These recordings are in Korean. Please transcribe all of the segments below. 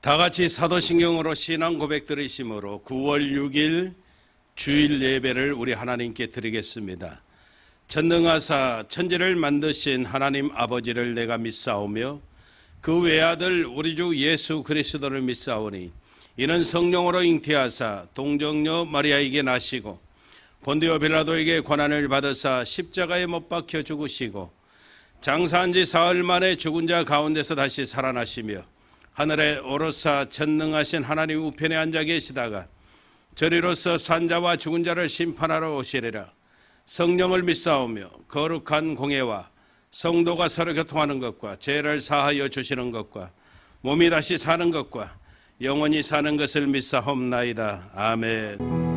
다 같이 사도신경으로 신앙 고백 들으심으로 9월 6일 주일 예배를 우리 하나님께 드리겠습니다. 전능하사 천지를 만드신 하나님 아버지를 내가 믿사오며 그 외아들 우리 주 예수 그리스도를 믿사오니 이는 성령으로 잉태하사 동정녀 마리아에게 나시고 본디오 빌라도에게 고난을 받으사 십자가에 못 박혀 죽으시고 장사한 지 사흘 만에 죽은 자 가운데서 다시 살아나시며 하늘에 오르사 전능하신 하나님 우편에 앉아 계시다가 저리로서 산자와 죽은 자를 심판하러 오시리라. 성령을 믿사오며 거룩한 공예와 성도가 서로 교통하는 것과 죄를 사하여 주시는 것과 몸이 다시 사는 것과 영원히 사는 것을 믿사옵나이다. 아멘.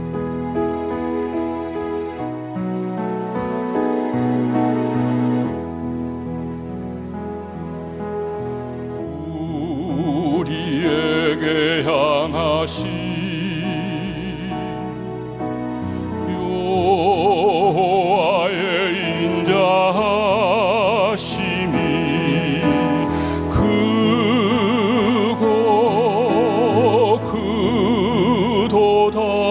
향하신 여호와의 인자하심이 크고 크도다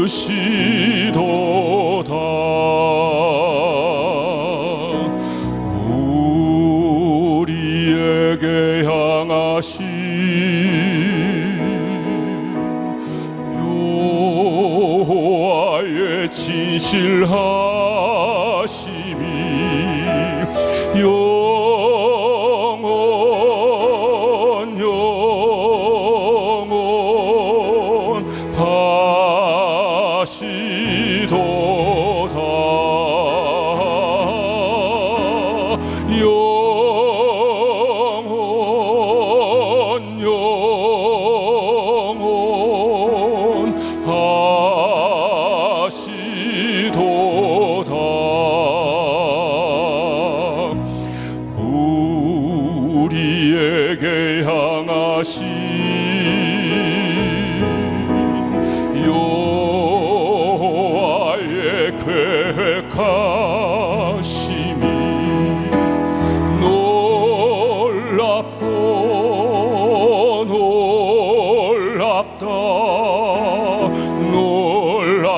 크시도다 우리에게 향하신 여호와의 진실하심이 영원하시도다 우리에게 향하신 여호와의 계획하심이 놀랍고 놀랍다 놀라우시도다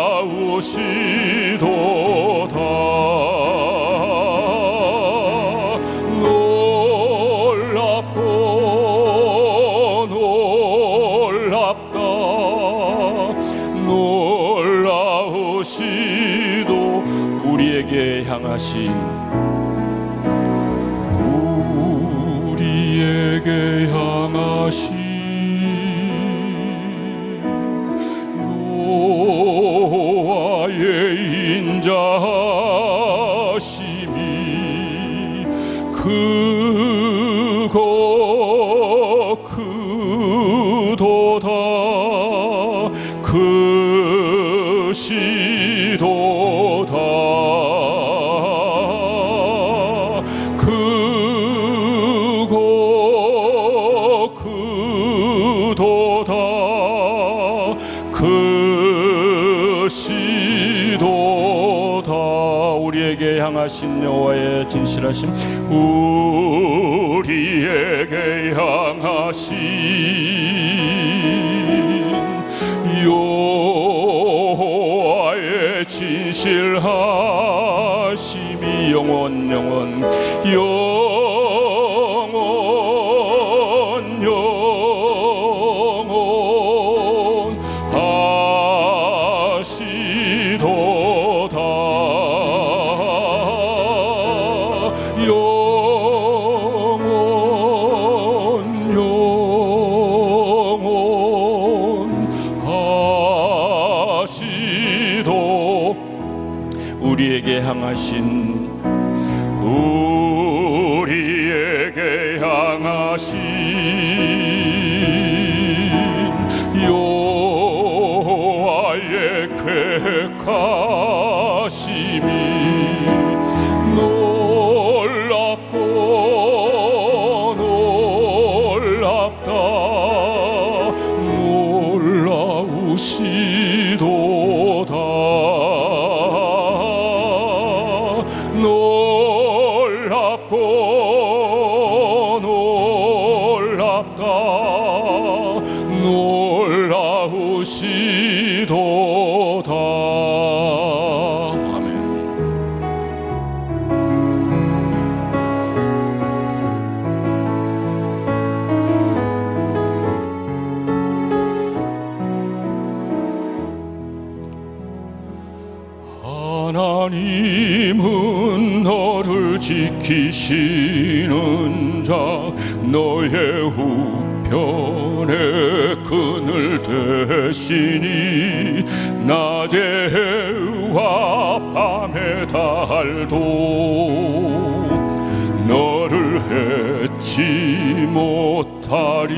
놀라우시도 우리에게 향하신 여호와의 인자하심이 크고 크도다 크시도다 크고 크도다 크시도다 우리에게 향하신 여호와의 진실하심 우리에게 향하신 여호와의 진실하심이 영원 하시도다 하시도 우리에게 향하신 여호와의 계획하심이 놀랍고 놀랍고 놀랍다 놀라우시도다. 아멘. 하나님은 너를 지키시는 자 너의 우편에 그늘 되시니 낮의 해와 밤의 달도 너를 해치 못하리.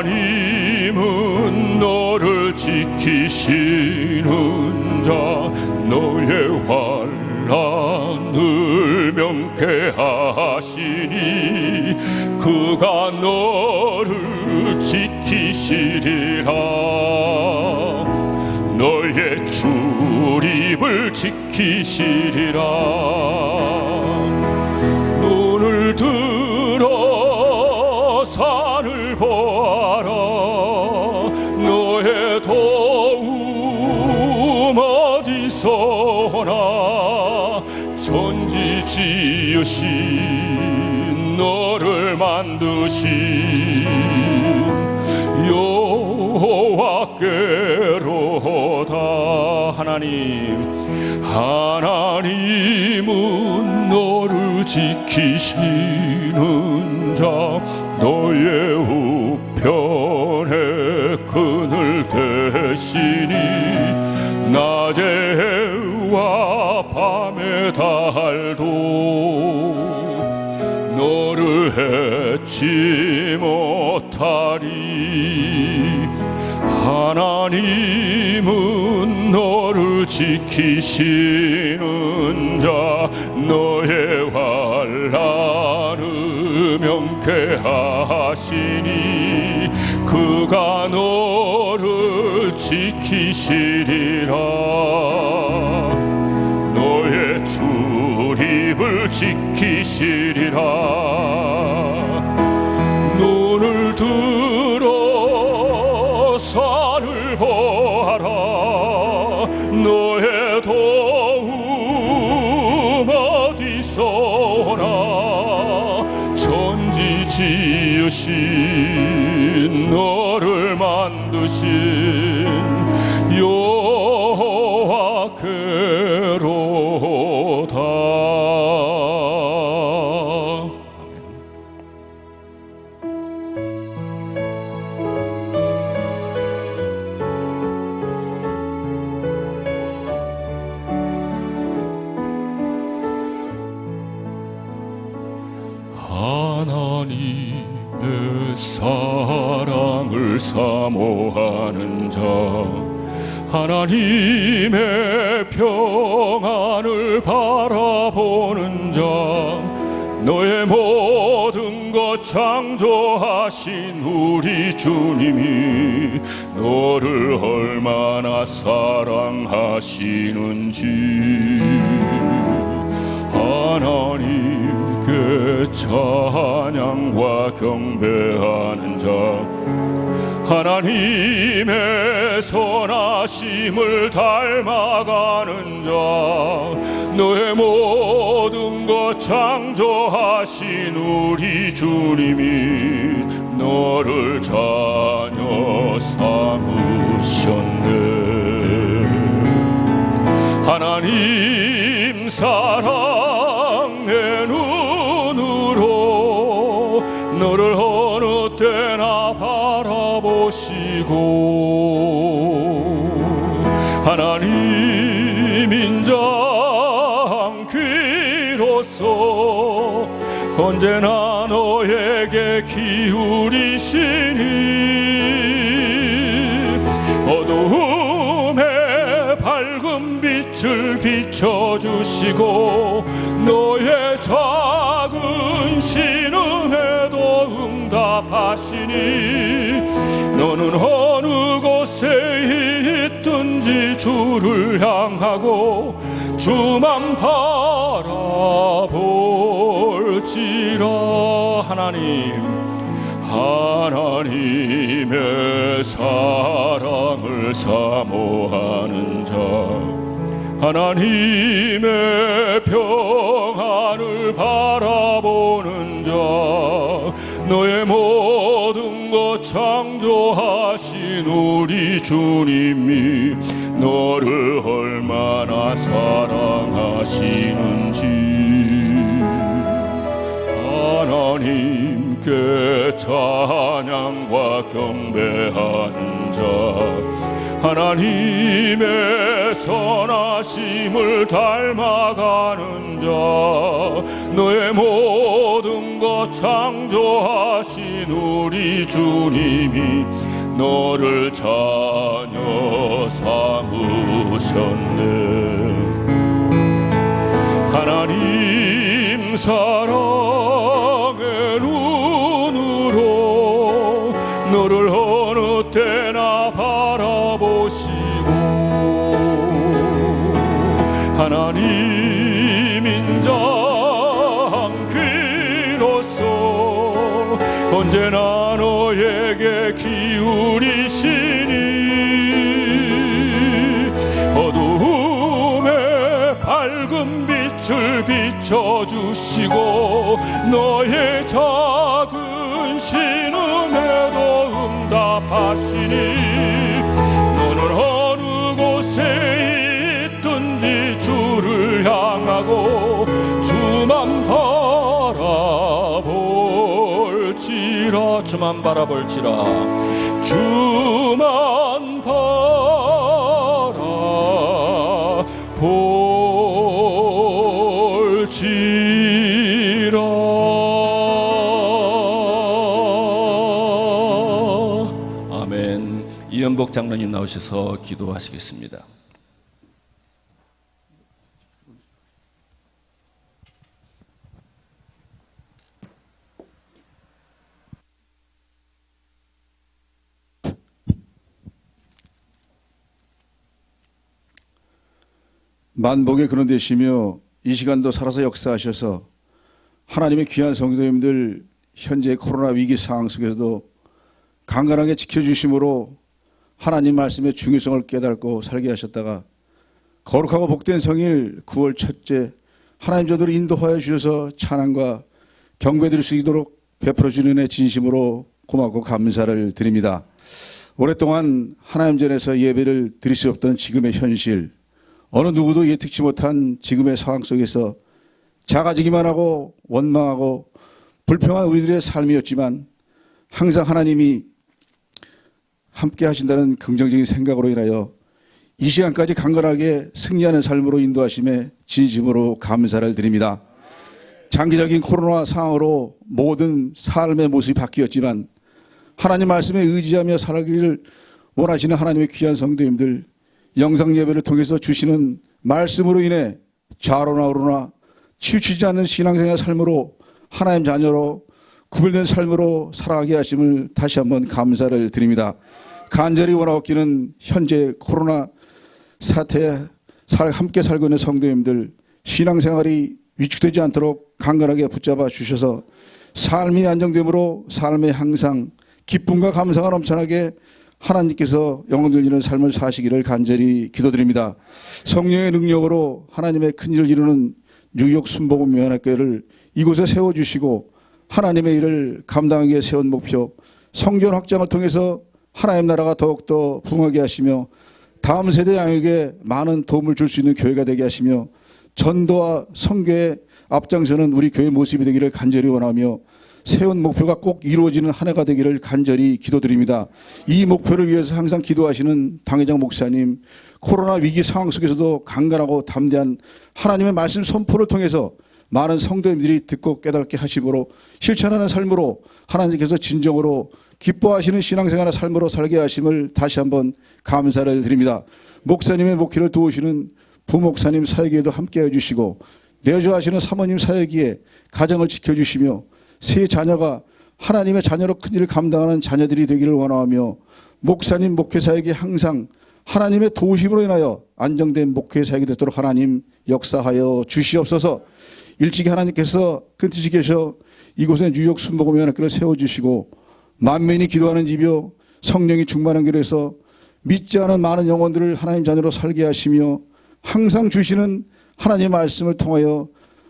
하나님은 너를 지키시는 자 너의 환난을 명케 하시니 그가 너를 지키시리라. 너의 출입을 지키시리라. 눈을 들어 산을 보아라. 너의 도움 어디서나 천지 지으신 너를 만드신 여호와께로다. 하나님은 너를 지키시는 자 너의 우편에 그늘 되시니 낮의 해와 밤의 달도 너를 해치 못하리. 하나님은 너를 지키시는 자 너의 환난을 명케 하시니 그가 너를 지키시리라. 너의 출입을 지키시리라. 눈을 들어 산을 보아라. 너의 도움 어디서나 천지 지으신 너를 만드신 여호와께로다. 하나님의 사랑을 사모하는 자 하나님의 평안을 바라보는 자 너의 모든 것 창조하신 우리 주님이 너를 얼마나 사랑하시는지 하나님께 찬양과 경배하는 자 하나님의 선하심을 닮아가는 자 너의 모든 것 창조하신 우리 주님이 너를 자녀 삼으셨네. 하나님 사랑의 눈으로 너를 어느 때나 바라보시고 하나님 인자한 귀로서 언제나 너에게 기울이시니 어두움에 밝은 빛을 비춰주시고 너의 작은 신음에도 응답하시니 너는 어느 곳에 있든지 주를 향하고 주만 바라볼지라. 하나님의 사랑을 사모하는 자, 하나님의 평안을 바라보는 자, 너의 모든 것 창조하신 우리 주님이 너를 얼마나 사랑하시는지 하나님께 찬양과 경배하는 자, 하나님의 선하심을 닮아가는 자, 너의 모든 것 창조하신 우리 주님이 너를 자녀 삼으셨네. 하나님 사랑의 눈으로 너를 어느 때나 바라보시고, 하나님 인자한 귀로서 언제나 너에게 기울이시니 어두움에 밝은 빛을 비춰주시고 너의 작은 신음에도 응답하시니 너는 어느 곳에 있든지 주를 향하고 주만 바라볼지라. 주만 바라볼지라. 주만 바라볼지라. 아멘. 이연복 장로님 나오셔서 기도하시겠습니다. 만복의 근원 되시며 이 시간도 살아서 역사하셔서 하나님의 귀한 성도님들 현재 코로나 위기 상황 속에서도 강건하게 지켜주심으로 하나님 말씀의 중요성을 깨닫고 살게 하셨다가 거룩하고 복된 성일 9월 첫째 하나님 저들을 인도하여 주셔서 찬양과 경배드릴 수 있도록 베풀어 주는 은혜 진심으로 고맙고 감사를 드립니다. 오랫동안 하나님 전에서 예배를 드릴 수 없던 지금의 현실, 어느 누구도 예측치 못한 지금의 상황 속에서 작아지기만 하고 원망하고 불평한 우리들의 삶이었지만 항상 하나님이 함께 하신다는 긍정적인 생각으로 인하여 이 시간까지 강건하게 승리하는 삶으로 인도하심에 진심으로 감사를 드립니다. 장기적인 코로나 상황으로 모든 삶의 모습이 바뀌었지만 하나님 말씀에 의지하며 살아가기를 원하시는 하나님의 귀한 성도님들, 영상 예배를 통해서 주시는 말씀으로 인해 좌로나 우로나 치우치지 않는 신앙생활 삶으로 하나님 자녀로 구별된 삶으로 살아가게 하심을 다시 한번 감사를 드립니다. 간절히 원하옵기는 현재 코로나 사태에 함께 살고 있는 성도님들 신앙생활이 위축되지 않도록 강건하게 붙잡아 주셔서 삶이 안정됨으로 삶에 항상 기쁨과 감사가 넘쳐나게 하나님께서 영광 돌리는 삶을 사시기를 간절히 기도드립니다. 성령의 능력으로 하나님의 큰일을 이루는 뉴욕 순복음 미안학교를 이곳에 세워주시고 하나님의 일을 감당하기 위해 세운 목표 성전 확장을 통해서 하나님 나라가 더욱더 부흥하게 하시며 다음 세대 양육에 많은 도움을 줄 수 있는 교회가 되게 하시며 전도와 선교에 앞장서는 우리 교회 모습이 되기를 간절히 원하며 세운 목표가 꼭 이루어지는 한 해가 되기를 간절히 기도드립니다. 이 목표를 위해서 항상 기도하시는 당회장 목사님, 코로나 위기 상황 속에서도 강건하고 담대한 하나님의 말씀 선포를 통해서 많은 성도님들이 듣고 깨닫게 하심으로 실천하는 삶으로 하나님께서 진정으로 기뻐하시는 신앙생활의 삶으로 살게 하심을 다시 한번 감사를 드립니다. 목사님의 목회를 도우시는 부목사님 사역에도 함께해 주시고 내조하시는 사모님 사역에 가정을 지켜주시며 세 자녀가 하나님의 자녀로 큰 일을 감당하는 자녀들이 되기를 원하며 목사님 목회 사역에 항상 하나님의 도우심으로 인하여 안정된 목회 사역이 되도록 하나님 역사하여 주시옵소서. 일찍이 하나님께서 끈뜻이 계셔 이곳에 뉴욕 순복음연합교를 세워주시고 만민이 기도하는 집이요 성령이 충만한 교회에서 믿지 않은 많은 영혼들을 하나님 자녀로 살게 하시며 항상 주시는 하나님의 말씀을 통하여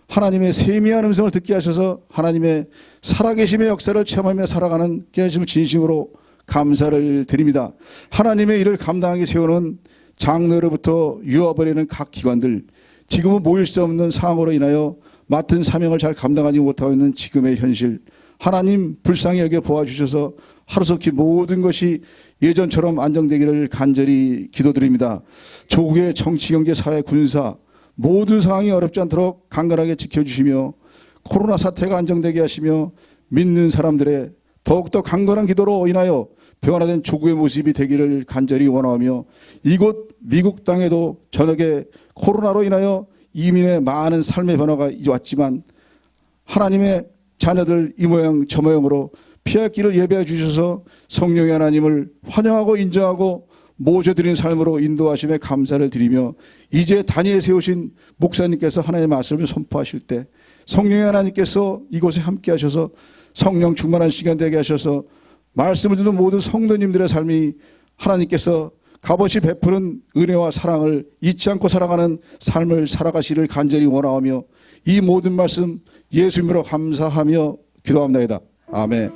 하나님의 세미한 음성을 듣게 하셔서 하나님의 살아계심의 역사를 체험하며 살아가는 게 하심을 진심으로 감사를 드립니다. 하나님의 일을 감당하게 세우는 장로로부터 유아버리는 각 기관들, 지금은 모일 수 없는 상황으로 인하여 맡은 사명을 잘 감당하지 못하고 있는 지금의 현실, 하나님 불쌍히 여겨 보아주셔서 하루속히 모든 것이 예전처럼 안정되기를 간절히 기도드립니다. 조국의 정치, 경제, 사회, 군사 모든 상황이 어렵지 않도록 강건하게 지켜주시며 코로나 사태가 안정되게 하시며 믿는 사람들의 더욱더 강건한 기도로 인하여 평안화된 조국의 모습이 되기를 간절히 원하며 이곳 미국 땅에도 저녁에 코로나로 인하여 이민의 많은 삶의 변화가 왔지만 하나님의 자녀들 이 모양 저 모양으로 피할 길을 예배해 주셔서 성령의 하나님을 환영하고 인정하고 모셔드린 삶으로 인도하심에 감사를 드리며 이제 단위에 세우신 목사님께서 하나님의 말씀을 선포하실 때 성령의 하나님께서 이곳에 함께 하셔서 성령 충만한 시간 되게 하셔서 말씀을 듣는 모든 성도님들의 삶이 하나님께서 값없이 베푸는 은혜와 사랑을 잊지 않고 살아가는 삶을 살아가시를 간절히 원하며 이 모든 말씀 예수 이름으로 감사하며 기도합니다. 아멘.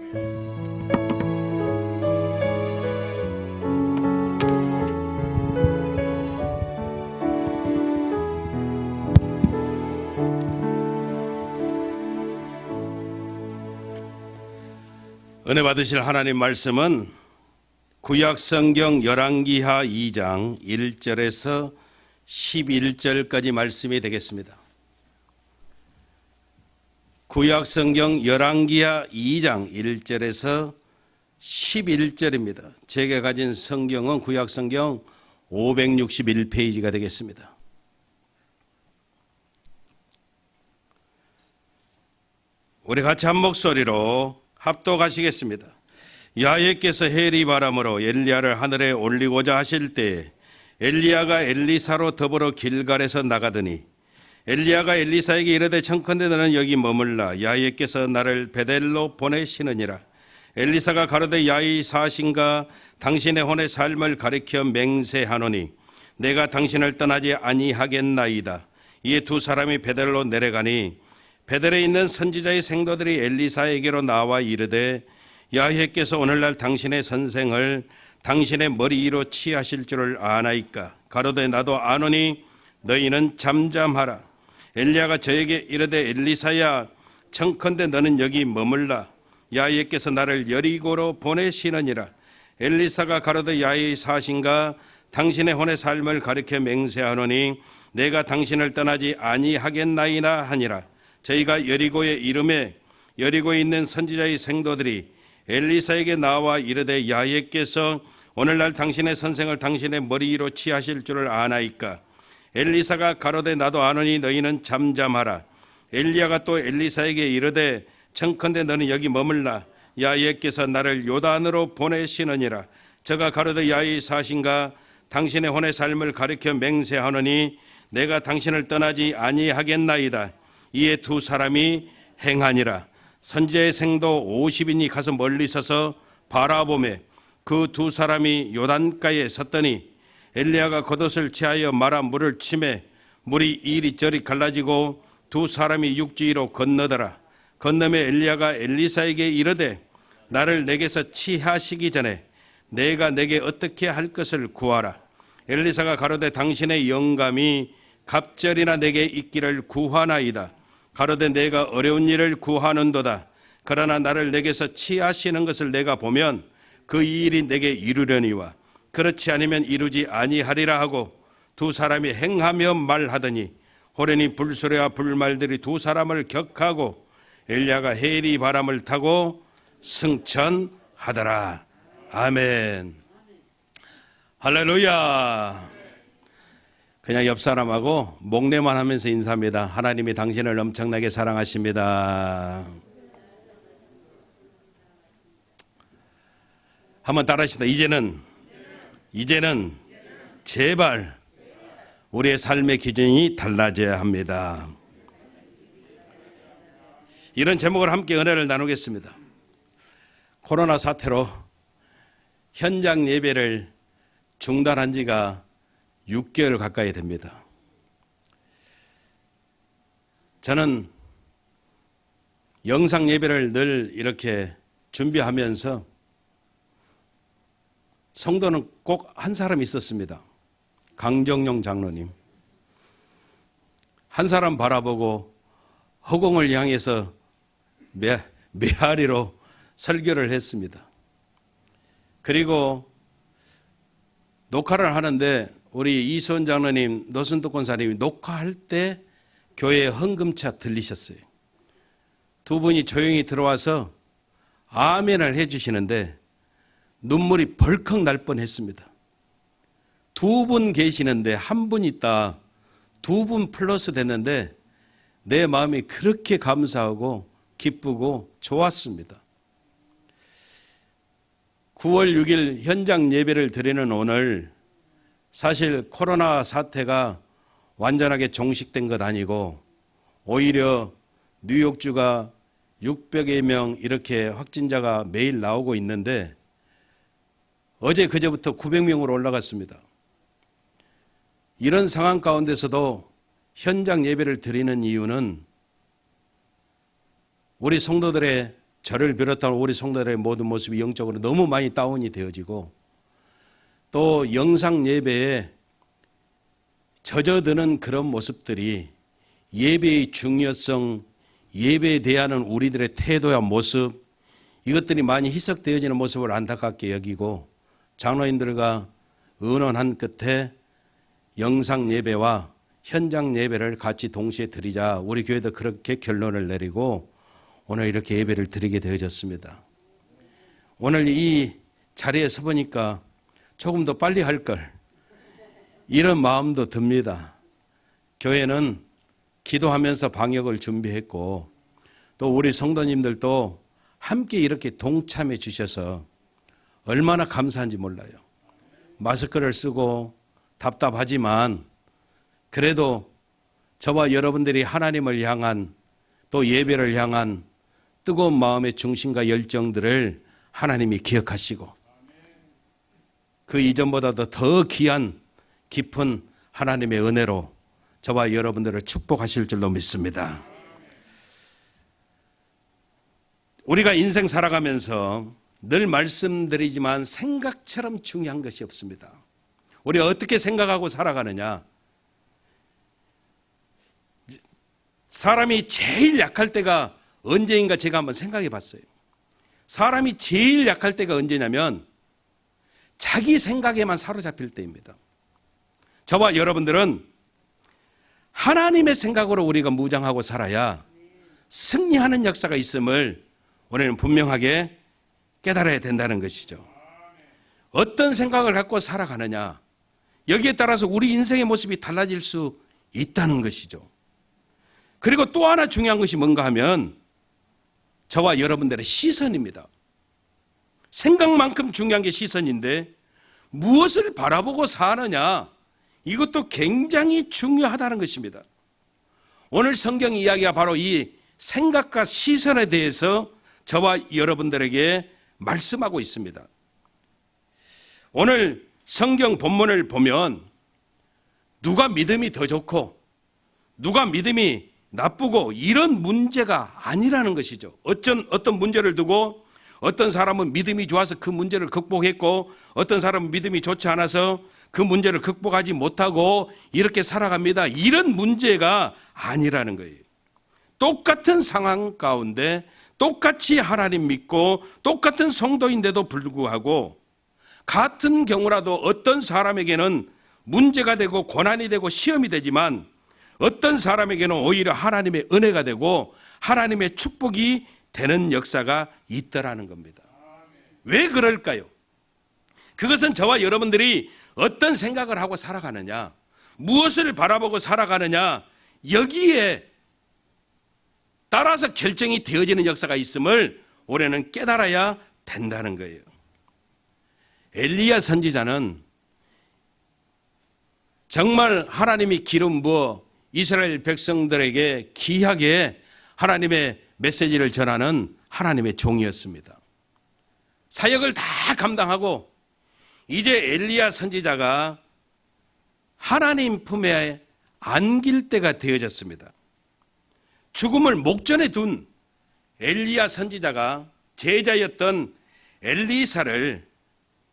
은혜 받으실 하나님 말씀은 구약성경 열왕기하 2장 1절에서 11절까지 말씀이 되겠습니다. 구약성경 열왕기하 2장 1절에서 11절입니다. 제가 가진 성경은 구약성경 561페이지가 되겠습니다. 우리 같이 한 목소리로 합독하시겠습니다. 야훼께서 해리 바람으로 엘리야를 하늘에 올리고자 하실 때 엘리야가 엘리사로 더불어 길갈에서 나가더니 엘리야가 엘리사에게 이르되 청컨대 너는 여기 머물라. 야훼께서 나를 베델로 보내시느니라. 엘리사가 가로되 야히 사신가 당신의 혼의 삶을 가리켜 맹세하노니 내가 당신을 떠나지 아니하겠나이다. 이에 두 사람이 베델로 내려가니 베델에 있는 선지자의 생도들이 엘리사에게로 나와 이르되 야훼께서 오늘날 당신의 선생을 당신의 머리 위로 취하실 줄을 아나이까. 가로되 나도 아노니 너희는 잠잠하라. 엘리야가 저에게 이르되 엘리사야 청컨대 너는 여기 머물라. 야훼께서 나를 여리고로 보내시느니라. 엘리사가 가로되 야훼의 사신가 당신의 혼의 삶을 가리켜 맹세하노니 내가 당신을 떠나지 아니하겠나이다 하니라. 저희가 여리고에 이름에 여리고에 있는 선지자의 생도들이 엘리사에게 나와 이르되 야훼께서 오늘날 당신의 선생을 당신의 머리 위로 취하실 줄을 아나이까. 엘리사가 가로되 나도 아노니 너희는 잠잠하라. 엘리야가 또 엘리사에게 이르되 청컨대 너는 여기 머물라. 야훼께서 나를 요단으로 보내시느니라. 저가 가로되 야훼의 사신가 당신의 혼의 삶을 가리켜 맹세하노니 내가 당신을 떠나지 아니하겠나이다. 이에 두 사람이 행하니라. 선지자의 생도 50인이 가서 멀리 서서 바라보매 그 두 사람이 요단가에 섰더니 엘리야가 겉옷을 취하여 말아 물을 치매 물이 이리저리 갈라지고 두 사람이 육지로 건너더라. 건너매 엘리야가 엘리사에게 이르되 나를 내게서 취하시기 전에 내가 내게 어떻게 할 것을 구하라. 엘리사가 가로되 당신의 영감이 갑절이나 내게 있기를 구하나이다. 가로되 내가 어려운 일을 구하는도다. 그러나 나를 내게서 취하시는 것을 내가 보면 그 일이 내게 이루려니와 그렇지 않으면 이루지 아니하리라 하고 두 사람이 행하며 말하더니 호련히 불소리와 불말들이 두 사람을 격하고 엘리야가 해리 바람을 타고 승천하더라. 아멘. 할렐루야. 그냥 옆 사람하고 목례만 하면서 인사합니다. 하나님이 당신을 엄청나게 사랑하십니다. 한번 따라하시다. 이제는 제발 우리의 삶의 기준이 달라져야 합니다. 이런 제목을 함께 은혜를 나누겠습니다. 코로나 사태로 현장 예배를 중단한 지가 6개월 가까이 됩니다. 저는 영상 예배를 늘 이렇게 준비하면서 성도는 꼭 한 사람 있었습니다. 강정용 장로님. 한 사람 바라보고 허공을 향해서 메아리로 설교를 했습니다. 그리고 녹화를 하는데 우리 이수원 장로님, 노순덕 권사님이 녹화할 때 교회에 헌금차 들리셨어요. 두 분이 조용히 들어와서 아멘을 해주시는데 눈물이 벌컥 날 뻔했습니다. 두 분 계시는데 한 분 있다, 두 분 플러스 됐는데 내 마음이 그렇게 감사하고 기쁘고 좋았습니다. 9월 6일 현장 예배를 드리는 오늘, 사실 코로나 사태가 완전하게 종식된 것 아니고 오히려 뉴욕주가 600여 명 이렇게 확진자가 매일 나오고 있는데 어제 그제부터 900명으로 올라갔습니다. 이런 상황 가운데서도 현장 예배를 드리는 이유는 우리 성도들의, 저를 비롯한 우리 성도들의 모든 모습이 영적으로 너무 많이 다운이 되어지고 또 영상 예배에 젖어드는 그런 모습들이 예배의 중요성, 예배에 대한 우리들의 태도와 모습, 이것들이 많이 희석되어지는 모습을 안타깝게 여기고 장로인들과 의논한 끝에 영상 예배와 현장 예배를 같이 동시에 드리자, 우리 교회도 그렇게 결론을 내리고 오늘 이렇게 예배를 드리게 되어졌습니다. 오늘 이 자리에 서 보니까 조금 더 빨리 할 걸, 이런 마음도 듭니다. 교회는 기도하면서 방역을 준비했고 또 우리 성도님들도 함께 이렇게 동참해 주셔서 얼마나 감사한지 몰라요. 마스크를 쓰고 답답하지만 그래도 저와 여러분들이 하나님을 향한 또 예배를 향한 뜨거운 마음의 중심과 열정들을 하나님이 기억하시고 그 이전보다도 더 귀한 깊은 하나님의 은혜로 저와 여러분들을 축복하실 줄로 믿습니다. 우리가 인생 살아가면서 늘 말씀드리지만 생각처럼 중요한 것이 없습니다. 우리가 어떻게 생각하고 살아가느냐. 사람이 제일 약할 때가 언제인가 제가 한번 생각해 봤어요. 사람이 제일 약할 때가 언제냐면 자기 생각에만 사로잡힐 때입니다. 저와 여러분들은 하나님의 생각으로 우리가 무장하고 살아야 승리하는 역사가 있음을 우리는 분명하게 깨달아야 된다는 것이죠. 어떤 생각을 갖고 살아가느냐, 여기에 따라서 우리 인생의 모습이 달라질 수 있다는 것이죠. 그리고 또 하나 중요한 것이 뭔가 하면 저와 여러분들의 시선입니다. 생각만큼 중요한 게 시선인데 무엇을 바라보고 사느냐, 이것도 굉장히 중요하다는 것입니다. 오늘 성경 이야기가 바로 이 생각과 시선에 대해서 저와 여러분들에게 말씀하고 있습니다. 오늘 성경 본문을 보면 누가 믿음이 더 좋고 누가 믿음이 나쁘고 이런 문제가 아니라는 것이죠. 어떤 문제를 두고 어떤 사람은 믿음이 좋아서 그 문제를 극복했고 어떤 사람은 믿음이 좋지 않아서 그 문제를 극복하지 못하고 이렇게 살아갑니다. 이런 문제가 아니라는 거예요. 똑같은 상황 가운데 똑같이 하나님 믿고 똑같은 성도인데도 불구하고 같은 경우라도 어떤 사람에게는 문제가 되고 고난이 되고 시험이 되지만 어떤 사람에게는 오히려 하나님의 은혜가 되고 하나님의 축복이 되는 역사가 있더라는 겁니다. 왜 그럴까요? 그것은 저와 여러분들이 어떤 생각을 하고 살아가느냐, 무엇을 바라보고 살아가느냐, 여기에 따라서 결정이 되어지는 역사가 있음을 우리는 깨달아야 된다는 거예요. 엘리야 선지자는 정말 하나님이 기름 부어 이스라엘 백성들에게 귀하게 하나님의 메시지를 전하는 하나님의 종이었습니다. 사역을 다 감당하고 이제 엘리야 선지자가 하나님 품에 안길 때가 되어졌습니다. 죽음을 목전에 둔 엘리야 선지자가 제자였던 엘리사를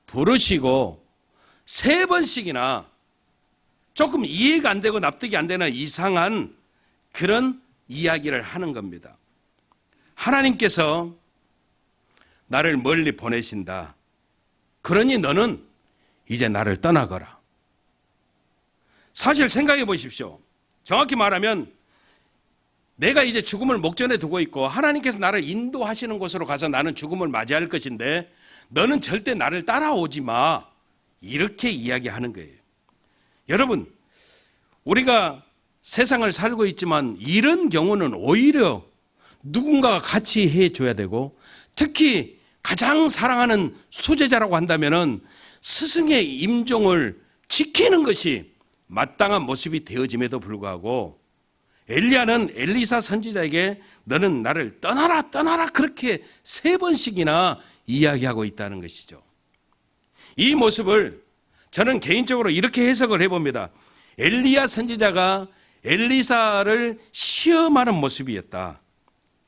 부르시고 3번씩이나 조금 이해가 안 되고 납득이 안 되는 이상한 그런 이야기를 하는 겁니다. 하나님께서 나를 멀리 보내신다. 그러니 너는 이제 나를 떠나거라. 사실 생각해 보십시오. 정확히 말하면 내가 이제 죽음을 목전에 두고 있고 하나님께서 나를 인도하시는 곳으로 가서 나는 죽음을 맞이할 것인데 너는 절대 나를 따라오지 마. 이렇게 이야기하는 거예요. 여러분, 우리가 세상을 살고 있지만 이런 경우는 오히려 누군가가 같이 해줘야 되고 특히 가장 사랑하는 수제자라고 한다면 스승의 임종을 지키는 것이 마땅한 모습이 되어짐에도 불구하고 엘리야는 엘리사 선지자에게 너는 나를 떠나라 떠나라 그렇게 3번씩이나 이야기하고 있다는 것이죠. 이 모습을 저는 개인적으로 이렇게 해석을 해봅니다. 엘리야 선지자가 엘리사를 시험하는 모습이었다.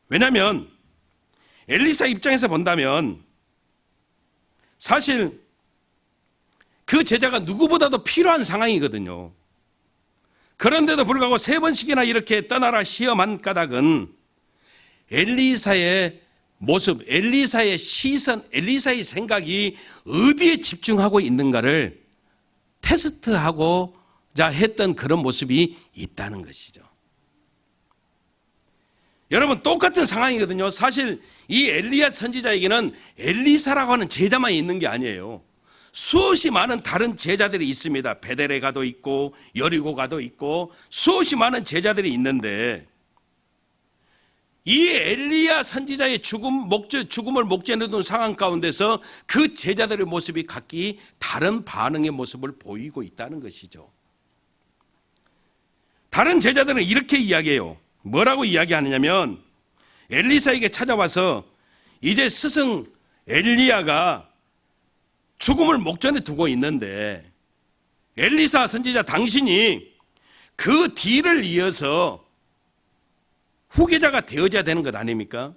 왜냐하면 엘리사 입장에서 본다면 사실 그 제자가 누구보다도 필요한 상황이거든요. 그런데도 불구하고 3번씩이나 이렇게 떠나라 시험한 까닭은 엘리사의 모습, 엘리사의 시선, 엘리사의 생각이 어디에 집중하고 있는가를 테스트하고자 했던 그런 모습이 있다는 것이죠. 여러분, 똑같은 상황이거든요. 사실 이 엘리야 선지자에게는 엘리사라고 하는 제자만 있는 게 아니에요. 수없이 많은 다른 제자들이 있습니다. 베델에가도 있고 여리고가도 있고 수없이 많은 제자들이 있는데 이 엘리야 선지자의 죽음을 목전에 둔 상황 가운데서 그 제자들의 모습이 각기 다른 반응의 모습을 보이고 있다는 것이죠. 다른 제자들은 이렇게 이야기해요. 뭐라고 이야기하느냐면 엘리사에게 찾아와서 이제 스승 엘리야가 죽음을 목전에 두고 있는데 엘리사 선지자 당신이 그 뒤를 이어서 후계자가 되어져야 되는 것 아닙니까?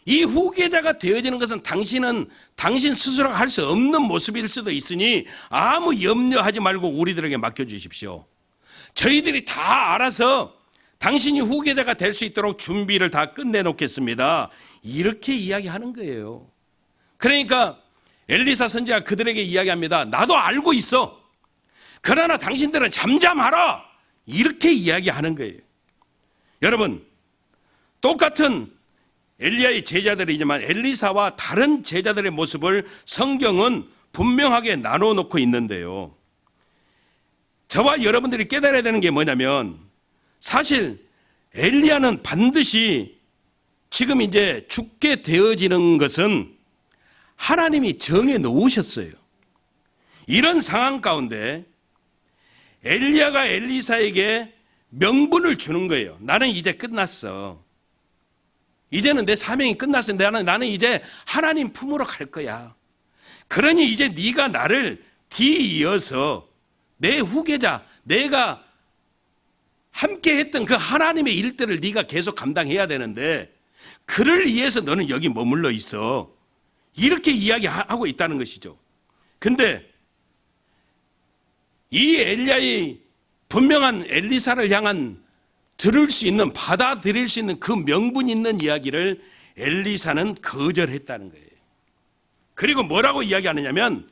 이 후계자가 되어지는 것은 당신 스스로가 할 수 없는 모습일 수도 있으니 아무 염려하지 말고 우리들에게 맡겨주십시오. 저희들이 다 알아서 당신이 후계자가 될 수 있도록 준비를 다 끝내놓겠습니다. 이렇게 이야기하는 거예요. 그러니까 엘리사 선지자가 그들에게 이야기합니다. 나도 알고 있어. 그러나 당신들은 잠잠하라. 이렇게 이야기하는 거예요. 여러분, 똑같은 엘리야의 제자들이지만 엘리사와 다른 제자들의 모습을 성경은 분명하게 나눠 놓고 있는데요. 저와 여러분들이 깨달아야 되는 게 뭐냐면 사실 엘리야는 반드시 지금 이제 죽게 되어지는 것은 하나님이 정해 놓으셨어요. 이런 상황 가운데 엘리야가 엘리사에게 명분을 주는 거예요. 나는 이제 끝났어. 이제는 내 사명이 끝났어. 나는 이제 하나님 품으로 갈 거야. 그러니 이제 네가 나를 뒤이어서 내 후계자, 내가 함께 했던 그 하나님의 일들을 네가 계속 감당해야 되는데 그를 위해서 너는 여기 머물러 있어. 이렇게 이야기하고 있다는 것이죠. 근데 이 엘리야의 분명한 엘리사를 향한 들을 수 있는, 받아들일 수 있는 그 명분 있는 이야기를 엘리사는 거절했다는 거예요. 그리고 뭐라고 이야기하느냐면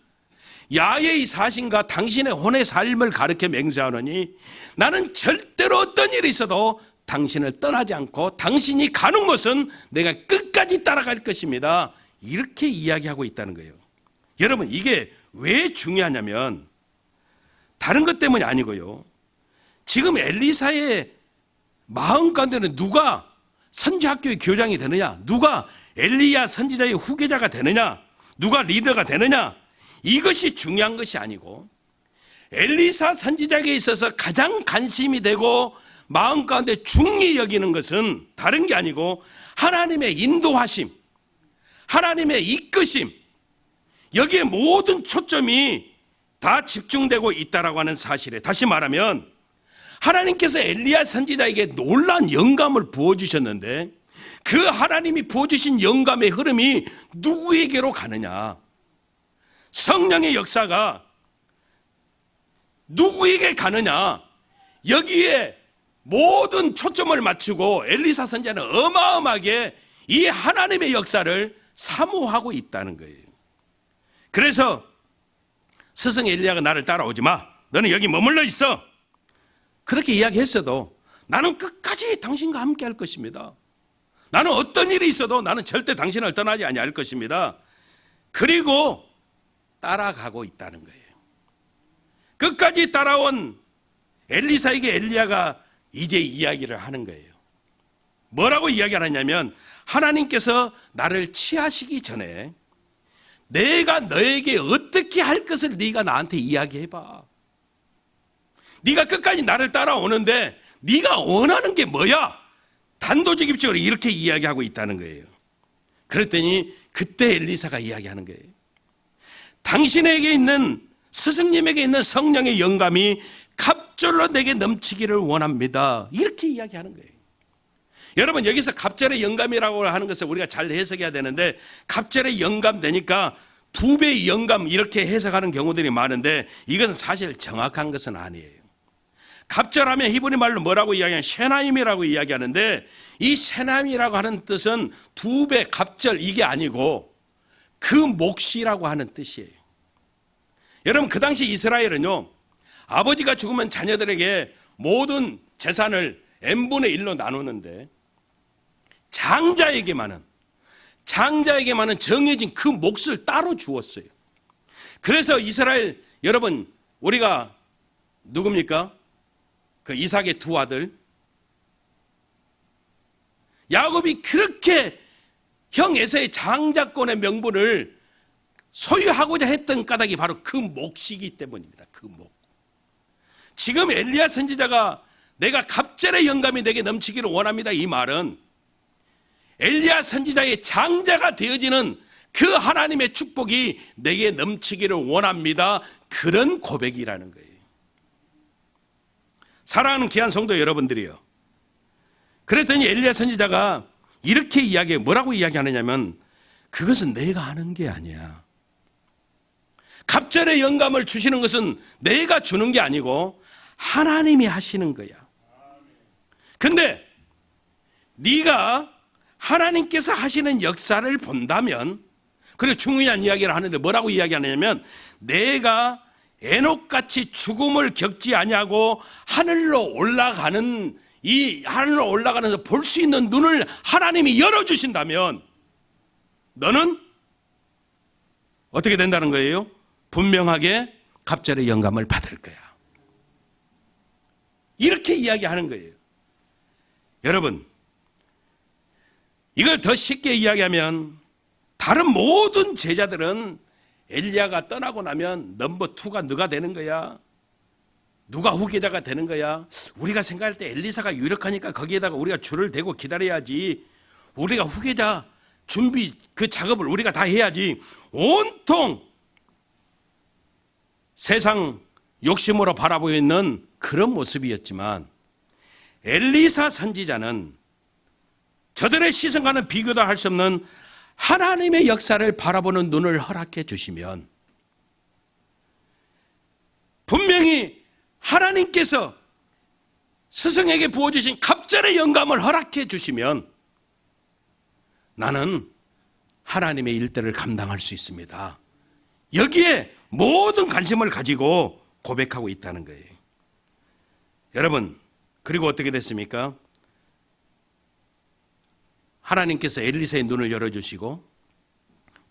야훼의 사신과 당신의 혼의 삶을 가르쳐 맹세하노니 나는 절대로 어떤 일이 있어도 당신을 떠나지 않고 당신이 가는 곳은 내가 끝까지 따라갈 것입니다. 이렇게 이야기하고 있다는 거예요. 여러분, 이게 왜 중요하냐면 다른 것 때문이 아니고요. 지금 엘리사의 마음 가운데는 누가 선지학교의 교장이 되느냐, 누가 엘리야 선지자의 후계자가 되느냐, 누가 리더가 되느냐, 이것이 중요한 것이 아니고 엘리사 선지자에게 있어서 가장 관심이 되고 마음 가운데 중히 여기는 것은 다른 게 아니고 하나님의 인도하심, 하나님의 이끄심, 여기에 모든 초점이 다 집중되고 있다라고 하는 사실에, 다시 말하면 하나님께서 엘리야 선지자에게 놀라운 영감을 부어주셨는데 그 하나님이 부어주신 영감의 흐름이 누구에게로 가느냐, 성령의 역사가 누구에게 가느냐, 여기에 모든 초점을 맞추고 엘리사 선지자는 어마어마하게 이 하나님의 역사를 사모하고 있다는 거예요. 그래서 스승 엘리야가 나를 따라오지 마, 너는 여기 머물러 있어, 그렇게 이야기했어도 나는 끝까지 당신과 함께 할 것입니다. 나는 어떤 일이 있어도 나는 절대 당신을 떠나지 아니할 것입니다. 그리고 따라가고 있다는 거예요. 끝까지 따라온 엘리사에게 엘리야가 이제 이야기를 하는 거예요. 뭐라고 이야기하느냐면 하나님께서 나를 취하시기 전에 내가 너에게 어떻게 할 것을 네가 나한테 이야기해봐. 네가 끝까지 나를 따라오는데 네가 원하는 게 뭐야? 단도직입적으로 이렇게 이야기하고 있다는 거예요. 그랬더니 그때 엘리사가 이야기하는 거예요. 당신에게 있는, 스승님에게 있는 성령의 영감이 갑절로 내게 넘치기를 원합니다. 이렇게 이야기하는 거예요. 여러분, 여기서 갑절의 영감이라고 하는 것을 우리가 잘 해석해야 되는데, 갑절의 영감 되니까 2배의 영감 이렇게 해석하는 경우들이 많은데 이것은 사실 정확한 것은 아니에요. 갑절하면 히브리 말로 뭐라고 이야기하냐면 셰나임이라고 이야기하는데, 이 셰나임이라고 하는 뜻은 2배 갑절, 이게 아니고 그 몫이라고 하는 뜻이에요. 여러분, 그 당시 이스라엘은요, 아버지가 죽으면 자녀들에게 모든 재산을 n분의 1로 나누는데 장자에게만은 정해진 그 몫을 따로 주었어요. 그래서 이스라엘, 여러분, 우리가 누굽니까? 그 이삭의 2 아들 야곱이 그렇게 형 에사의 장자권의 명분을 소유하고자 했던 까닭이 바로 그 몫이기 때문입니다. 그 몫. 지금 엘리야 선지자가 내가 갑절의 영감이 내게 넘치기를 원합니다, 이 말은 엘리야 선지자의 장자가 되어지는 그 하나님의 축복이 내게 넘치기를 원합니다, 그런 고백이라는 거예요. 사랑하는 귀한 성도 여러분들이요, 그랬더니 엘리야 선지자가 이렇게 이야기해요. 뭐라고 이야기하느냐면 그것은 내가 하는 게 아니야. 갑절의 영감을 주시는 것은 내가 주는 게 아니고 하나님이 하시는 거야. 근데 네가 하나님께서 하시는 역사를 본다면, 그리고 중요한 이야기를 하는데 뭐라고 이야기하냐면 내가 에녹같이 죽음을 겪지 아니하고 하늘로 올라가는, 이 하늘로 올라가면서 볼 수 있는 눈을 하나님이 열어주신다면 너는 어떻게 된다는 거예요? 분명하게 갑절의 영감을 받을 거야. 이렇게 이야기하는 거예요. 여러분, 이걸 더 쉽게 이야기하면 다른 모든 제자들은 엘리야가 떠나고 나면 넘버 2가 누가 되는 거야? 누가 후계자가 되는 거야? 우리가 생각할 때 엘리사가 유력하니까 거기에다가 우리가 줄을 대고 기다려야지, 우리가 후계자 준비 그 작업을 우리가 다 해야지, 온통 세상 욕심으로 바라보고 있는 그런 모습이었지만 엘리사 선지자는 저들의 시선과는 비교도 할 수 없는 하나님의 역사를 바라보는 눈을 허락해 주시면, 분명히 하나님께서 스승에게 부어주신 갑절의 영감을 허락해 주시면 나는 하나님의 일들을 감당할 수 있습니다. 여기에 모든 관심을 가지고 고백하고 있다는 거예요. 여러분, 그리고 어떻게 됐습니까? 하나님께서 엘리사의 눈을 열어주시고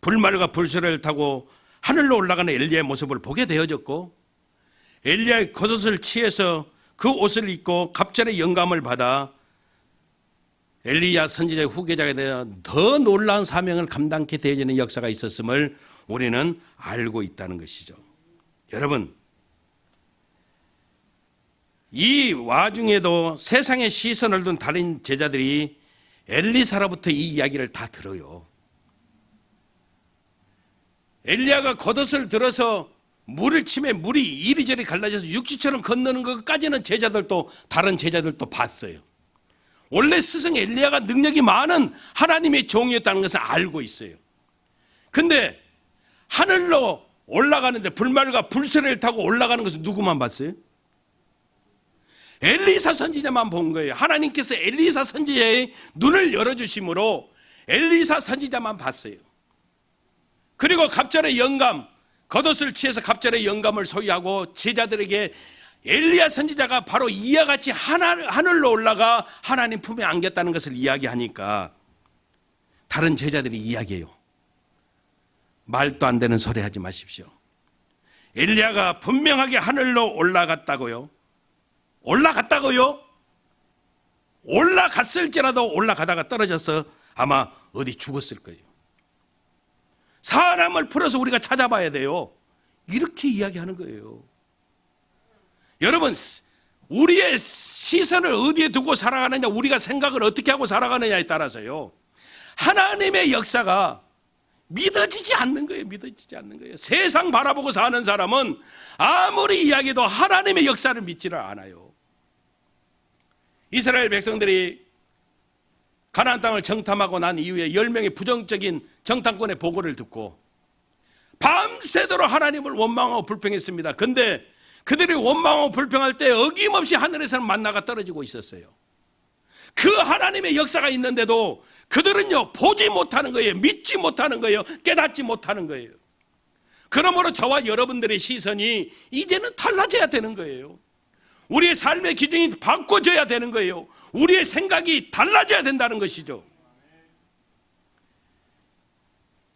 불말과 불새를 타고 하늘로 올라가는 엘리야의 모습을 보게 되어졌고, 엘리야의 겉옷을 취해서 그 옷을 입고 갑절의 영감을 받아 엘리야 선지자의 후계자가 되어 더 놀라운 사명을 감당케 되어지는 역사가 있었음을 우리는 알고 있다는 것이죠. 여러분, 이 와중에도 세상의 시선을 둔 다른 제자들이 엘리사로부터 이 이야기를 다 들어요. 엘리야가 겉옷을 들어서 물을 치매 물이 이리저리 갈라져서 육지처럼 건너는 것까지는 다른 제자들도 봤어요. 원래 스승 엘리야가 능력이 많은 하나님의 종이었다는 것을 알고 있어요. 근데 하늘로 올라가는데 불말과 불새를 타고 올라가는 것을 누구만 봤어요? 엘리사 선지자만 본 거예요. 하나님께서 엘리사 선지자의 눈을 열어주심으로 엘리사 선지자만 봤어요. 그리고 갑절의 영감, 겉옷을 취해서 갑절의 영감을 소유하고 제자들에게 엘리야 선지자가 바로 이와 같이 하늘로 올라가 하나님 품에 안겼다는 것을 이야기하니까 다른 제자들이 이야기해요. 말도 안 되는 소리 하지 마십시오. 엘리야가 분명하게 하늘로 올라갔다고요? 올라갔다고요? 올라갔을지라도 올라가다가 떨어져서 아마 어디 죽었을 거예요. 사람을 풀어서 우리가 찾아봐야 돼요. 이렇게 이야기하는 거예요. 여러분, 우리의 시선을 어디에 두고 살아가느냐, 우리가 생각을 어떻게 하고 살아가느냐에 따라서요, 하나님의 역사가 믿어지지 않는 거예요. 믿어지지 않는 거예요. 세상 바라보고 사는 사람은 아무리 이야기해도 하나님의 역사를 믿지를 않아요. 이스라엘 백성들이 가나안 땅을 정탐하고 난 이후에 10명의 부정적인 정탐꾼의 보고를 듣고 밤새도록 하나님을 원망하고 불평했습니다. 근데 그들이 원망하고 불평할 때 어김없이 하늘에서는 만나가 떨어지고 있었어요. 그 하나님의 역사가 있는데도 그들은요, 보지 못하는 거예요. 믿지 못하는 거예요. 깨닫지 못하는 거예요. 그러므로 저와 여러분들의 시선이 이제는 달라져야 되는 거예요. 우리의 삶의 기준이 바꿔져야 되는 거예요. 우리의 생각이 달라져야 된다는 것이죠.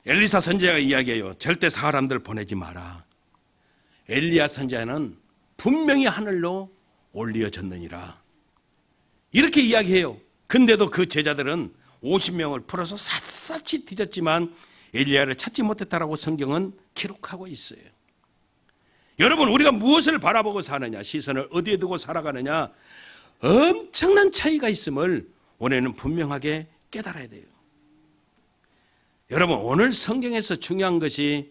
엘리사 선지자가 이야기해요. 절대 사람들 보내지 마라. 엘리야 선지자는 분명히 하늘로 올려졌느니라. 이렇게 이야기해요. 근데도 그 제자들은 50명을 풀어서 샅샅이 뒤졌지만 엘리야를 찾지 못했다라고 성경은 기록하고 있어요. 여러분, 우리가 무엇을 바라보고 사느냐, 시선을 어디에 두고 살아가느냐, 엄청난 차이가 있음을 오늘은 분명하게 깨달아야 돼요. 여러분, 오늘 성경에서 중요한 것이